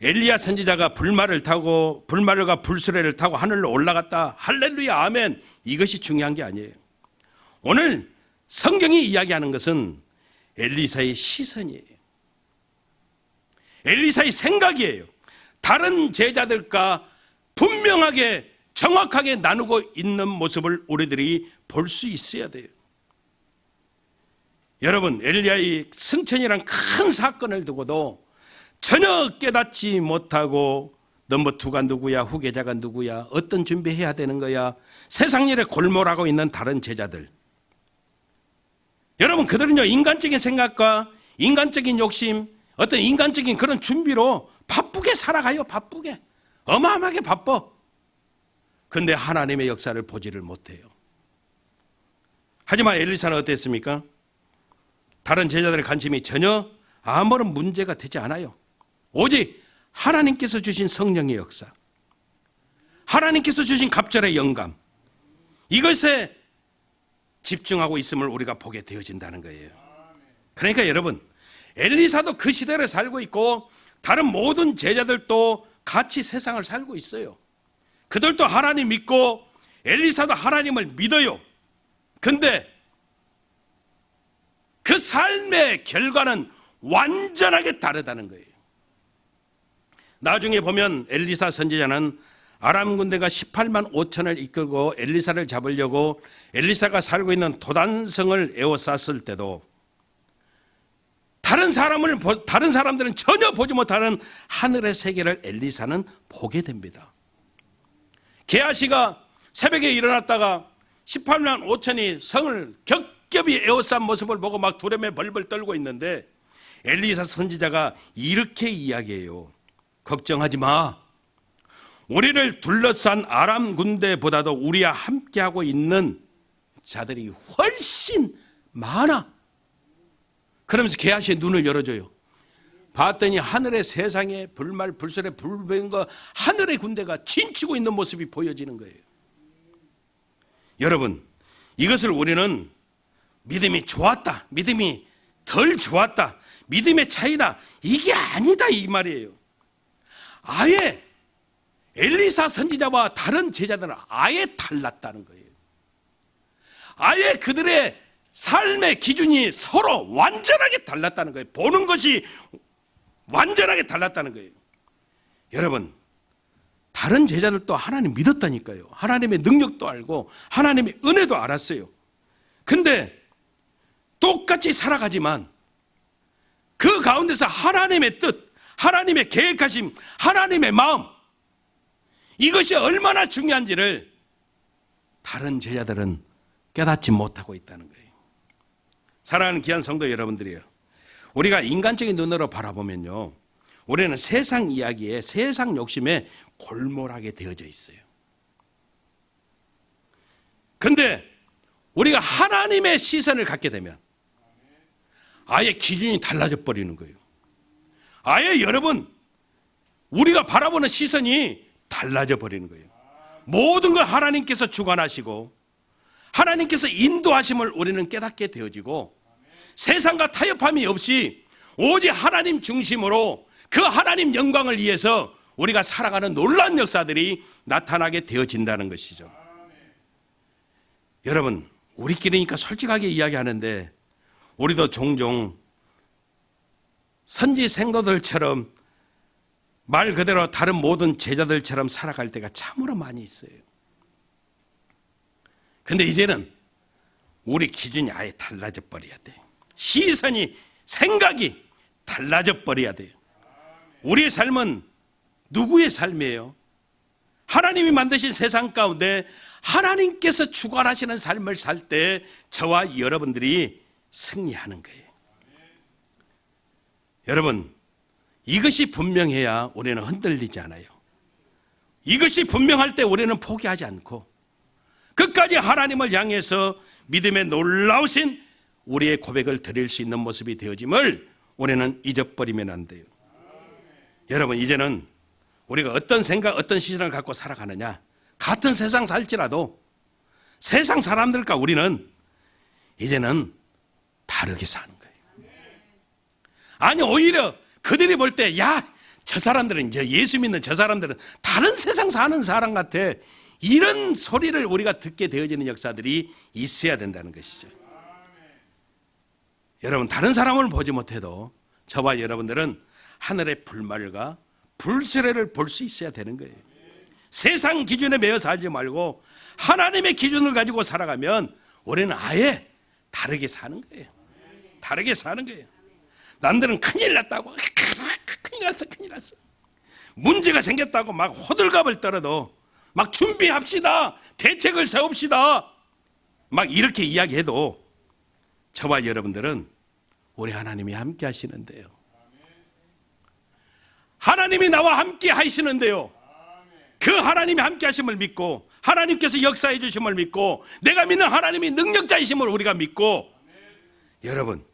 엘리야 선지자가 불말과 불수레를 타고 하늘로 올라갔다. 할렐루야, 아멘. 이것이 중요한 게 아니에요. 오늘 성경이 이야기하는 것은 엘리사의 시선이에요. 엘리사의 생각이에요. 다른 제자들과 분명하게 정확하게 나누고 있는 모습을 우리들이 볼 수 있어야 돼요. 여러분, 엘리야의 승천이란 큰 사건을 두고도 전혀 깨닫지 못하고 넘버 2가 누구야, 후계자가 누구야, 어떤 준비해야 되는 거야, 세상 일에 골몰하고 있는 다른 제자들. 여러분, 그들은요, 인간적인 생각과 인간적인 욕심, 어떤 인간적인 그런 준비로 바쁘게 살아가요. 바쁘게, 어마어마하게 바빠. 근데 하나님의 역사를 보지를 못해요. 하지만 엘리사는 어땠습니까? 다른 제자들의 관심이 전혀 아무런 문제가 되지 않아요. 오직 하나님께서 주신 성령의 역사, 하나님께서 주신 갑절의 영감, 이것에 집중하고 있음을 우리가 보게 되어진다는 거예요. 그러니까 여러분, 엘리사도 그 시대를 살고 있고 다른 모든 제자들도 같이 세상을 살고 있어요. 그들도 하나님 믿고 엘리사도 하나님을 믿어요. 근데 그 삶의 결과는 완전하게 다르다는 거예요. 나중에 보면 엘리사 선지자는 아람 군대가 18만 5천을 이끌고 엘리사를 잡으려고 엘리사가 살고 있는 도단성을 에워쌌을 때도 다른 사람들은 전혀 보지 못하는 하늘의 세계를 엘리사는 보게 됩니다. 게하시가 새벽에 일어났다가 18만 5천이 성을 겹겹이 에워싼 모습을 보고 막 두려움에 벌벌 떨고 있는데 엘리사 선지자가 이렇게 이야기해요. 걱정하지 마. 우리를 둘러싼 아람 군대보다도 우리와 함께하고 있는 자들이 훨씬 많아. 그러면서 게하시의 눈을 열어줘요. 봤더니 하늘의 세상에 불말 불설에 불변과 하늘의 군대가 진치고 있는 모습이 보여지는 거예요. 여러분, 이것을 우리는 믿음이 좋았다, 믿음이 덜 좋았다, 믿음의 차이다, 이게 아니다 이 말이에요. 아예 엘리사 선지자와 다른 제자들은 아예 달랐다는 거예요. 아예 그들의 삶의 기준이 서로 완전하게 달랐다는 거예요. 보는 것이 완전하게 달랐다는 거예요. 여러분, 다른 제자들도 하나님 믿었다니까요. 하나님의 능력도 알고 하나님의 은혜도 알았어요. 근데 똑같이 살아가지만 그 가운데서 하나님의 뜻, 하나님의 계획하심, 하나님의 마음, 이것이 얼마나 중요한지를 다른 제자들은 깨닫지 못하고 있다는 거예요. 사랑하는 귀한 성도 여러분들이요, 우리가 인간적인 눈으로 바라보면요, 우리는 세상 이야기에, 세상 욕심에 골몰하게 되어져 있어요. 근데 우리가 하나님의 시선을 갖게 되면 아예 기준이 달라져 버리는 거예요. 아예 여러분, 우리가 바라보는 시선이 달라져 버리는 거예요. 모든 걸 하나님께서 주관하시고 하나님께서 인도하심을 우리는 깨닫게 되어지고, 세상과 타협함이 없이 오직 하나님 중심으로 그 하나님 영광을 위해서 우리가 살아가는 놀라운 역사들이 나타나게 되어진다는 것이죠. 여러분, 우리끼리니까 솔직하게 이야기하는데 우리도 종종 선지 생도들처럼 말 그대로 다른 모든 제자들처럼 살아갈 때가 참으로 많이 있어요. 근데 이제는 우리 기준이 아예 달라져 버려야 돼요. 시선이, 생각이 달라져 버려야 돼요. 우리의 삶은 누구의 삶이에요? 하나님이 만드신 세상 가운데 하나님께서 주관하시는 삶을 살 때 저와 여러분들이 승리하는 거예요. 여러분, 이것이 분명해야 우리는 흔들리지 않아요. 이것이 분명할 때 우리는 포기하지 않고 끝까지 하나님을 향해서 믿음의 놀라우신 우리의 고백을 드릴 수 있는 모습이 되어짐을 우리는 잊어버리면 안 돼요. 여러분, 이제는 우리가 어떤 생각, 어떤 시선을 갖고 살아가느냐, 같은 세상 살지라도 세상 사람들과 우리는 이제는 다르게 사는 거예요. 아니, 오히려 그들이 볼 때, 야, 저 사람들은, 이제 예수 믿는 저 사람들은 다른 세상 사는 사람 같아, 이런 소리를 우리가 듣게 되어지는 역사들이 있어야 된다는 것이죠. 여러분, 다른 사람을 보지 못해도 저와 여러분들은 하늘의 불말과 불수레를 볼 수 있어야 되는 거예요. 세상 기준에 매여 살지 말고 하나님의 기준을 가지고 살아가면 우리는 아예 다르게 사는 거예요. 다르게 사는 거예요. 남들은 큰일 났다고, 큰일 났어. 문제가 생겼다고 막 호들갑을 떨어도 막 준비합시다, 대책을 세웁시다, 막 이렇게 이야기해도 저와 여러분들은 우리 하나님이 함께 하시는데요. 하나님이 나와 함께 하시는데요. 그 하나님이 함께 하심을 믿고, 하나님께서 역사해 주심을 믿고, 내가 믿는 하나님이 능력자이심을 우리가 믿고, 여러분,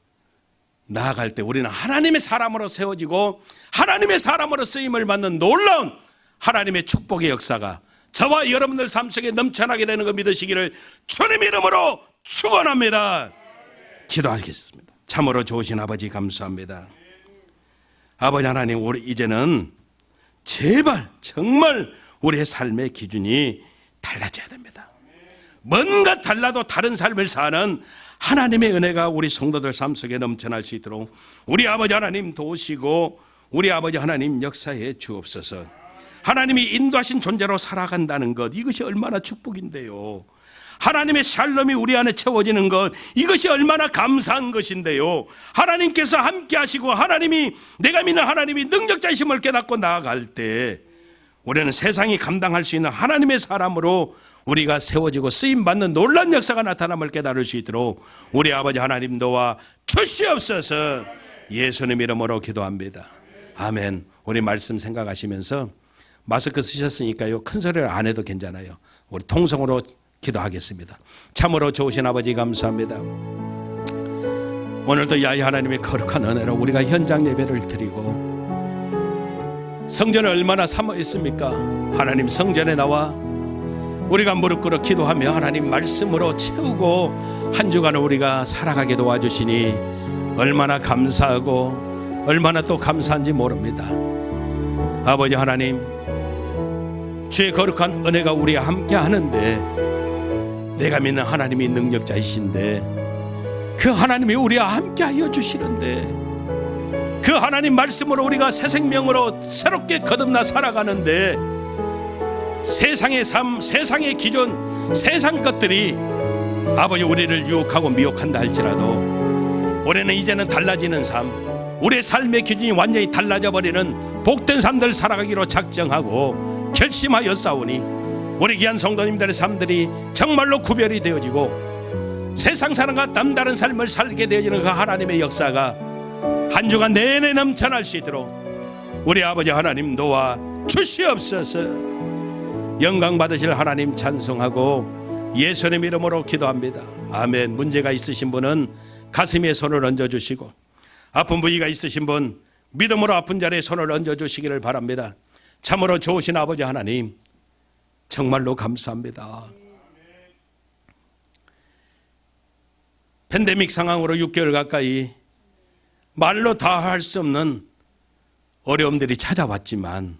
나아갈 때 우리는 하나님의 사람으로 세워지고 하나님의 사람으로 쓰임을 받는 놀라운 하나님의 축복의 역사가 저와 여러분들 삶 속에 넘쳐나게 되는 거 믿으시기를 주님 이름으로 축원합니다. 기도하겠습니다. 참으로 좋으신 아버지 감사합니다. 아버지 하나님, 우리 이제는 제발 정말 우리의 삶의 기준이 달라져야 됩니다. 뭔가 달라도 다른 삶을 사는 하나님의 은혜가 우리 성도들 삶 속에 넘쳐날 수 있도록 우리 아버지 하나님 도우시고 우리 아버지 하나님 역사해 주옵소서. 하나님이 인도하신 존재로 살아간다는 것, 이것이 얼마나 축복인데요. 하나님의 샬롬이 우리 안에 채워지는 것, 이것이 얼마나 감사한 것인데요. 하나님께서 함께 하시고 하나님이, 내가 믿는 하나님이 능력자이심을 깨닫고 나아갈 때 우리는 세상이 감당할 수 있는 하나님의 사람으로 우리가 세워지고 쓰임받는 놀라운 역사가 나타남을 깨달을 수 있도록 우리 아버지 하나님 도와 주시옵소서. 예수님 이름으로 기도합니다. 아멘. 우리 말씀 생각하시면서 마스크 쓰셨으니까요, 큰 소리를 안 해도 괜찮아요. 우리 통성으로 기도하겠습니다. 참으로 좋으신 아버지 감사합니다. 오늘도 야훼 하나님의 거룩한 은혜로 우리가 현장 예배를 드리고 성전을 얼마나 사모했습니까? 하나님 성전에 나와 우리가 무릎 꿇어 기도하며 하나님 말씀으로 채우고 한 주간을 우리가 살아가게 도와주시니 얼마나 감사하고 얼마나 또 감사한지 모릅니다. 아버지 하나님, 주의 거룩한 은혜가 우리와 함께 하는데, 내가 믿는 하나님이 능력자이신데 그 하나님이 우리와 함께 하여 주시는데, 그 하나님 말씀으로 우리가 새 생명으로 새롭게 거듭나 살아가는데, 세상의 삶, 세상의 기준, 세상 것들이 아버지 우리를 유혹하고 미혹한다 할지라도 우리는 이제는 달라지는 삶, 우리의 삶의 기준이 완전히 달라져 버리는 복된 삶들 살아가기로 작정하고 결심하여 싸우니 우리 귀한 성도님들의 삶들이 정말로 구별이 되어지고 세상 사람과 남다른 삶을 살게 되어지는 그 하나님의 역사가 한 주간 내내 넘쳐날 수 있도록 우리 아버지 하나님 도와 주시옵소서. 영광 받으실 하나님 찬송하고 예수님 이름으로 기도합니다. 아멘. 문제가 있으신 분은 가슴에 손을 얹어주시고, 아픈 부위가 있으신 분 믿음으로 아픈 자리에 손을 얹어주시기를 바랍니다. 참으로 좋으신 아버지 하나님 정말로 감사합니다. 팬데믹 상황으로 6개월 가까이 말로 다 할 수 없는 어려움들이 찾아왔지만,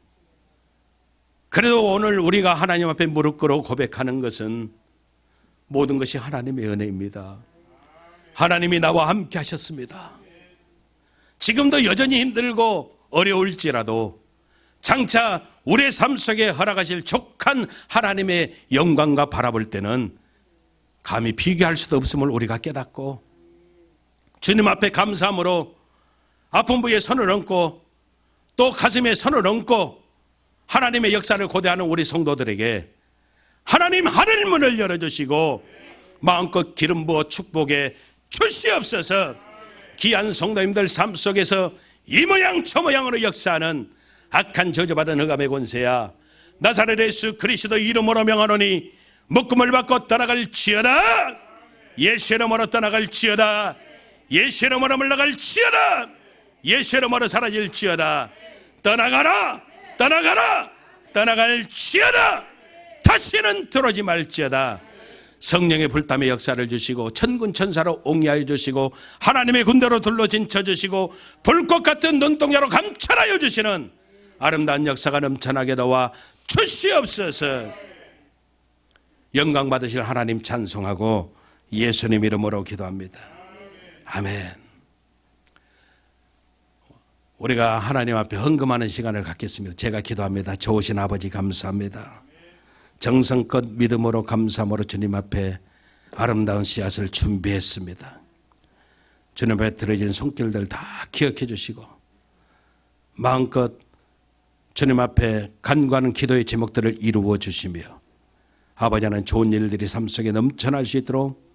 그래도 오늘 우리가 하나님 앞에 무릎 꿇어 고백하는 것은 모든 것이 하나님의 은혜입니다. 하나님이 나와 함께 하셨습니다. 지금도 여전히 힘들고 어려울지라도 장차 우리의 삶 속에 허락하실 족한 하나님의 영광과 바라볼 때는 감히 비교할 수도 없음을 우리가 깨닫고, 주님 앞에 감사함으로 아픈 부위에 손을 얹고 또 가슴에 손을 얹고 하나님의 역사를 고대하는 우리 성도들에게 하나님 하늘문을 열어주시고 마음껏 기름 부어 축복해 주시옵소서. 귀한 성도님들 삶 속에서 이 모양 저 모양으로 역사하는 악한 저주받은 흑암의 권세야, 나사렛 예수 그리스도 이름으로 명하노니 묶음을 받고 떠나갈지어다. 예수 이름으로 떠나갈지어다. 예수 이름으로 물러갈지어다. 예수 이름으로 사라질지어다. 떠나가라, 떠나가라, 떠나갈지어다. 다시는 들어오지 말지어다. 성령의 불담의 역사를 주시고 천군 천사로 옹이하여 주시고 하나님의 군대로 둘러진 쳐주시고 불꽃 같은 눈동자로 감찰하여 주시는 아름다운 역사가 넘쳐나게 도와 주시옵소서. 영광 받으실 하나님 찬송하고 예수님 이름으로 기도합니다. 아멘. 우리가 하나님 앞에 헌금하는 시간을 갖겠습니다. 제가 기도합니다. 좋으신 아버지 감사합니다. 정성껏 믿음으로 감사함으로 주님 앞에 아름다운 씨앗을 준비했습니다. 주님 앞에 드려진 손길들 다 기억해 주시고 마음껏 주님 앞에 간구하는 기도의 제목들을 이루어 주시며 아버지 하나님 좋은 일들이 삶 속에 넘쳐날 수 있도록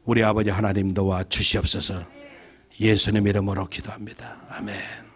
우리 아버지 하나님 도와 주시옵소서. 예수님 이름으로 기도합니다. 아멘.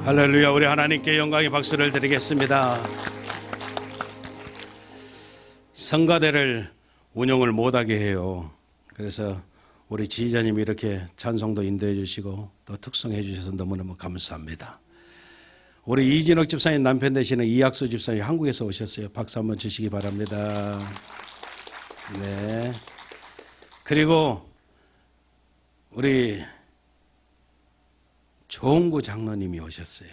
할렐루야. 우리 하나님께 영광의 박수를 드리겠습니다. 성가대를 운영을 못하게 해요. 그래서 우리 지휘자님이 이렇게 찬송도 인도해 주시고 또 특송해 주셔서 너무너무 감사합니다. 우리 이진옥 집사님 남편 되시는 이학수 집사님 한국에서 오셨어요. 박수 한번 주시기 바랍니다. 네. 그리고 우리 조홍구 장로님이 오셨어요.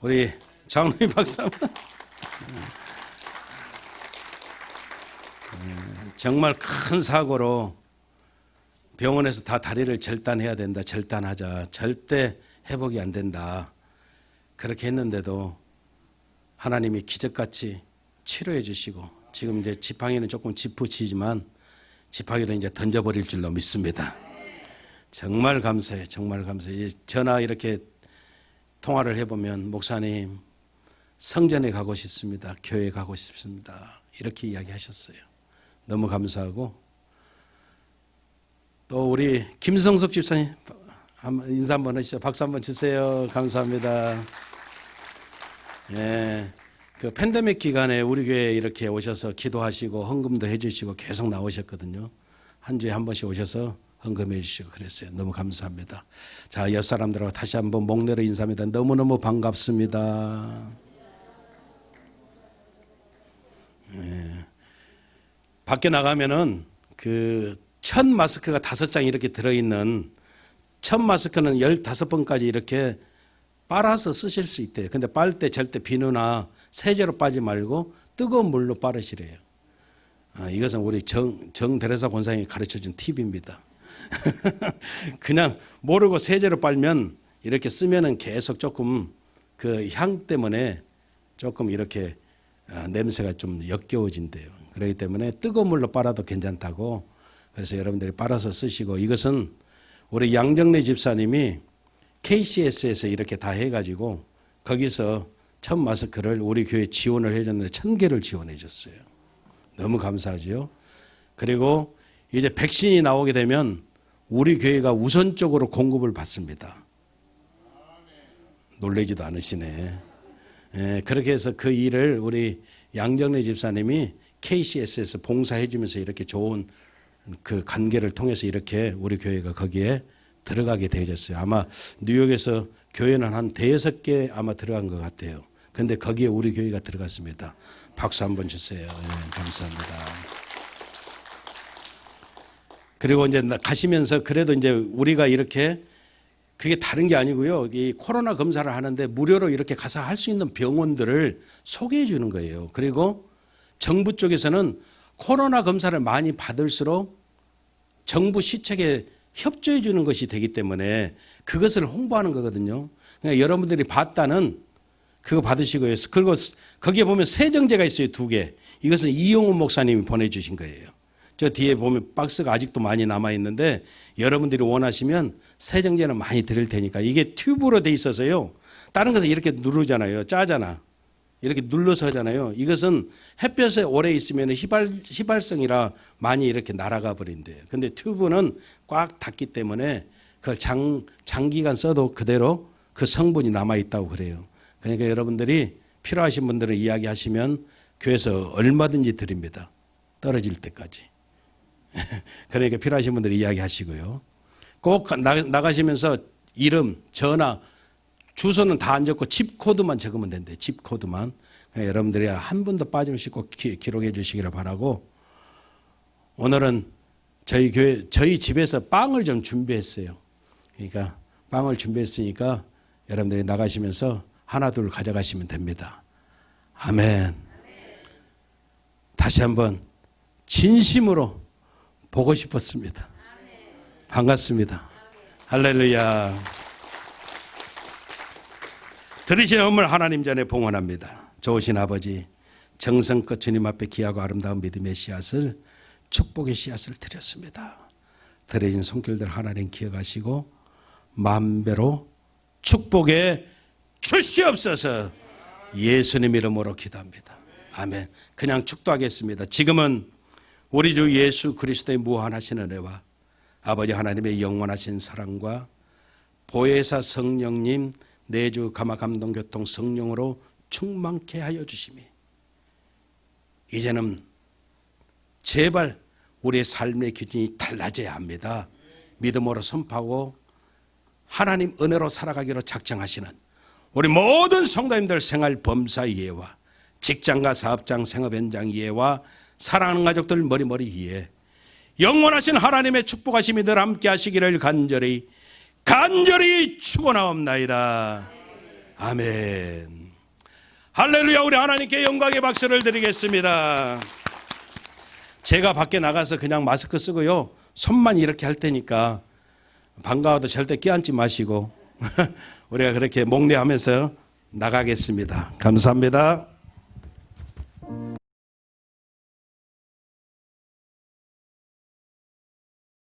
우리 장로님 박수 한번. 정말 큰 사고로 병원에서 다 다리를 절단해야 된다. 절단하자. 절대 회복이 안 된다. 그렇게 했는데도 하나님이 기적같이 치료해 주시고 지금 이제 지팡이는 조금 짚으시지만 지팡이도 이제 던져버릴 줄로 믿습니다. 정말 감사해요. 정말 감사해요. 전화 이렇게 통화를 해보면 목사님 성전에 가고 싶습니다. 교회 가고 싶습니다. 이렇게 이야기하셨어요. 너무 감사하고 또 우리 김성석 집사님 인사 한번 하시죠. 박수 한번 주세요. 감사합니다. 예, 그 팬데믹 기간에 우리 교회에 이렇게 오셔서 기도하시고 헌금도 해주시고 계속 나오셨거든요. 한 주에 한 번씩 오셔서 헌금해 주시고 그랬어요. 너무 감사합니다. 자, 옆 사람들하고 다시 한번 목내로 인사합니다. 너무너무 반갑습니다. 예. 밖에 나가면은 그 첫 마스크가 5장 이렇게 들어있는 첫 마스크는 15번까지 이렇게 빨아서 쓰실 수 있대요. 근데 빨 때 절대 비누나 세제로 빠지 말고 뜨거운 물로 빠르시래요. 이것은 우리 정 대레사 권사님이 가르쳐준 팁입니다. 그냥 모르고 세제로 빨면 이렇게 쓰면은 계속 조금 그 향 때문에 조금 이렇게 냄새가 좀 역겨워진대요. 그렇기 때문에 뜨거운 물로 빨아도 괜찮다고. 그래서 여러분들이 빨아서 쓰시고 이것은 우리 양정래 집사님이 KCS에서 이렇게 다 해가지고 거기서 첫 마스크를 우리 교회 지원을 해줬는데 1000개를 지원해 줬어요. 너무 감사하지요. 그리고 이제 백신이 나오게 되면 우리 교회가 우선적으로 공급을 받습니다. 놀라지도 않으시네. 예, 그렇게 해서 그 일을 우리 양정래 집사님이 KCS에서 봉사해 주면서 이렇게 좋은 그 관계를 통해서 이렇게 우리 교회가 거기에 들어가게 되어졌어요. 아마 뉴욕에서 교회는 한 5개 아마 들어간 것 같아요. 근데 거기에 우리 교회가 들어갔습니다. 박수 한번 주세요. 예, 감사합니다. 그리고 이제 가시면서 그래도 이제 우리가 이렇게 그게 다른 게 아니고요. 이 코로나 검사를 하는데 무료로 이렇게 가서 할 수 있는 병원들을 소개해 주는 거예요. 그리고 정부 쪽에서는 코로나 검사를 많이 받을수록 정부 시책에 협조해 주는 것이 되기 때문에 그것을 홍보하는 거거든요. 그러니까 여러분들이 봤다는 그거 받으시고요. 그리고 거기에 보면 세정제가 있어요. 2개. 이것은 이용훈 목사님이 보내주신 거예요. 저 뒤에 보면 박스가 아직도 많이 남아있는데 여러분들이 원하시면 세정제는 많이 드릴 테니까 이게 튜브로 돼 있어서요. 다른 것은 이렇게 누르잖아요. 짜잖아. 이렇게 눌러서 하잖아요. 이것은 햇볕에 오래 있으면 휘발성이라 많이 이렇게 날아가 버린대요. 근데 튜브는 꽉 닫기 때문에 그걸 장기간 써도 그대로 그 성분이 남아있다고 그래요. 그러니까 여러분들이 필요하신 분들은 이야기하시면 교회에서 얼마든지 드립니다. 떨어질 때까지. 그러니까 필요하신 분들이 이야기하시고요. 꼭 나가시면서 이름, 전화, 주소는 다 안 적고 집 코드만 적으면 된대요. 집 코드만. 그러니까 여러분들이 한 분도 빠짐없이 꼭 기록해 주시기를 바라고 오늘은 저희 교회, 저희 집에서 빵을 좀 준비했어요. 그러니까 빵을 준비했으니까 여러분들이 나가시면서 하나 둘 가져가시면 됩니다. 아멘. 다시 한번 진심으로 보고 싶었습니다. 반갑습니다. 할렐루야. 들으신 음을 하나님 전에 봉헌합니다. 좋으신 아버지, 정성껏 주님 앞에 귀하고 아름다운 믿음의 씨앗을, 축복의 씨앗을 드렸습니다. 드려진 손길들 하나님 기억하시고 만배로 축복에 주시옵소서. 예수님 이름으로 기도합니다. 아멘. 그냥 축도하겠습니다. 지금은 우리 주 예수 그리스도의 무한하신 은혜와 아버지 하나님의 영원하신 사랑과 보혜사 성령님 내주 감화 감동 교통 성령으로 충만케 하여 주심이 이제는 제발 우리의 삶의 기준이 달라져야 합니다. 믿음으로 선포하고 하나님 은혜로 살아가기로 작정하시는 우리 모든 성도님들 생활 범사 이해와 직장과 사업장 생업 현장 이해와 사랑하는 가족들 머리머리 이해 영원하신 하나님의 축복하심이 늘 함께 하시기를 간절히 축원하옵나이다. 아멘. 할렐루야. 우리 하나님께 영광의 박수를 드리겠습니다. 제가 밖에 나가서 그냥 마스크 쓰고요, 손만 이렇게 할 테니까 반가워도 절대 끼얹지 마시고 우리가 그렇게 목례하면서 나가겠습니다. 감사합니다.